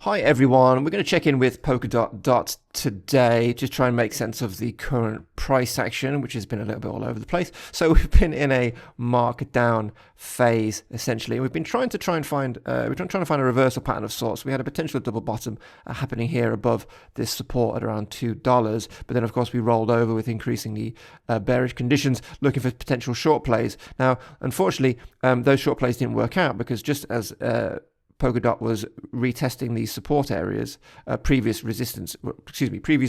Hi everyone, we're going to check in with Polkadot today to try and make sense of the current price action, which has been a little bit all over the place. So we've been in a markdown phase essentially. We've been trying to find a reversal pattern of sorts. We had a potential double bottom happening here above this support at around $2, but then of course we rolled over with increasingly bearish conditions, looking for potential short plays. Now, unfortunately, those short plays didn't work out because just as Polkadot was retesting these support areas, previous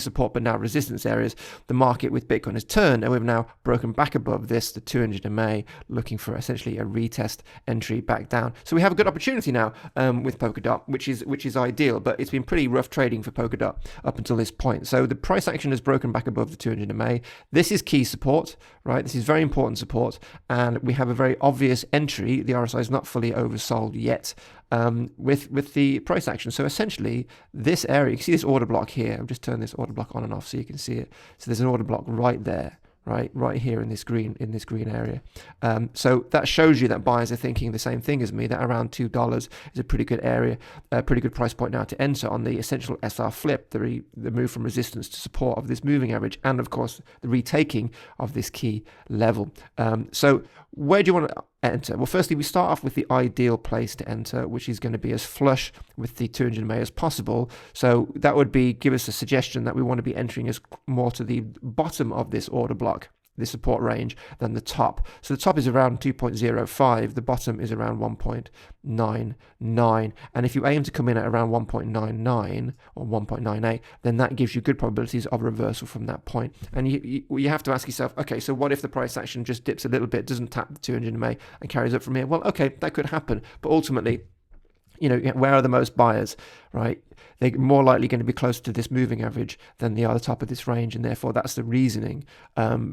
support but now resistance areas, the market with Bitcoin has turned and we've now broken back above this, the 200 MA, looking for essentially a retest entry back down. So we have a good opportunity now with Polkadot, which is ideal, but it's been pretty rough trading for Polkadot up until this point. So the price action has broken back above the 200 MA. This is key support, right? This is very important support, and we have a very obvious entry. The RSI is not fully oversold yet. With the price action. So essentially this area, you can see this order block here. I'll just turn this order block on and off so you can see it. So there's an order block right there, right here in this green area. So that shows you that buyers are thinking the same thing as me, that around $2 is a pretty good area, a pretty good price point now to enter on the essential SR flip, the move from resistance to support of this moving average, and of course the retaking of this key level. So where do you want to enter? Well, firstly, we start off with the ideal place to enter, which is going to be as flush with the 200 MA as possible. So that would give us a suggestion that we want to be entering as more to the bottom of this order block, this support range, than the top. So the top is around 2.05, the bottom is around 1.99, and if you aim to come in at around 1.99 or 1.98, then that gives you good probabilities of reversal from that point. And you have to ask yourself, okay, so what if the price action just dips a little bit, doesn't tap the 200 MA and carries up from here? Well, okay, that could happen, but ultimately, where are the most buyers, right? They're more likely going to be closer to this moving average than the other top of this range, and therefore that's the reasoning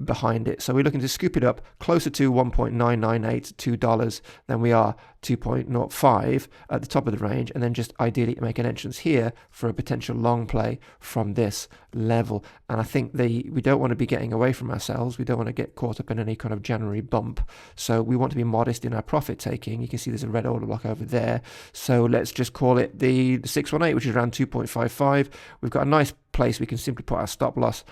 behind it. So we're looking to scoop it up closer to 1.998 $2 than we are 2.05 at the top of the range, and then just ideally make an entrance here for a potential long play from this level. And I think we don't want to be getting away from ourselves. We don't want to get caught up in any kind of January bump. So we want to be modest in our profit taking. You can see there's a red order block over there. So let's just call it the 618, which is around 2.55. We've got a nice place we can simply put our stop loss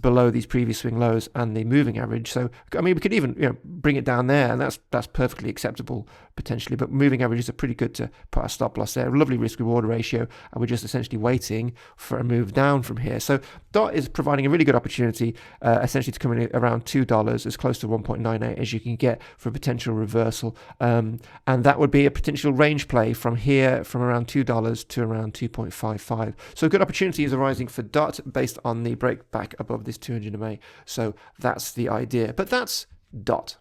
below these previous swing lows and the moving average. So I mean, we could even bring it down there, and that's perfectly acceptable potentially, but moving averages are pretty good to put our stop loss there. Lovely risk reward ratio, and we're just essentially waiting for a move down from here. So DOT is providing a really good opportunity essentially to come in around $2, as close to 1.98 as you can get for a potential reversal, and that would be a potential range play from here, from around $2 to around 2.55. So good opportunity is arising for DOT based on the break back above this 200 MA. So that's the idea, but that's DOT.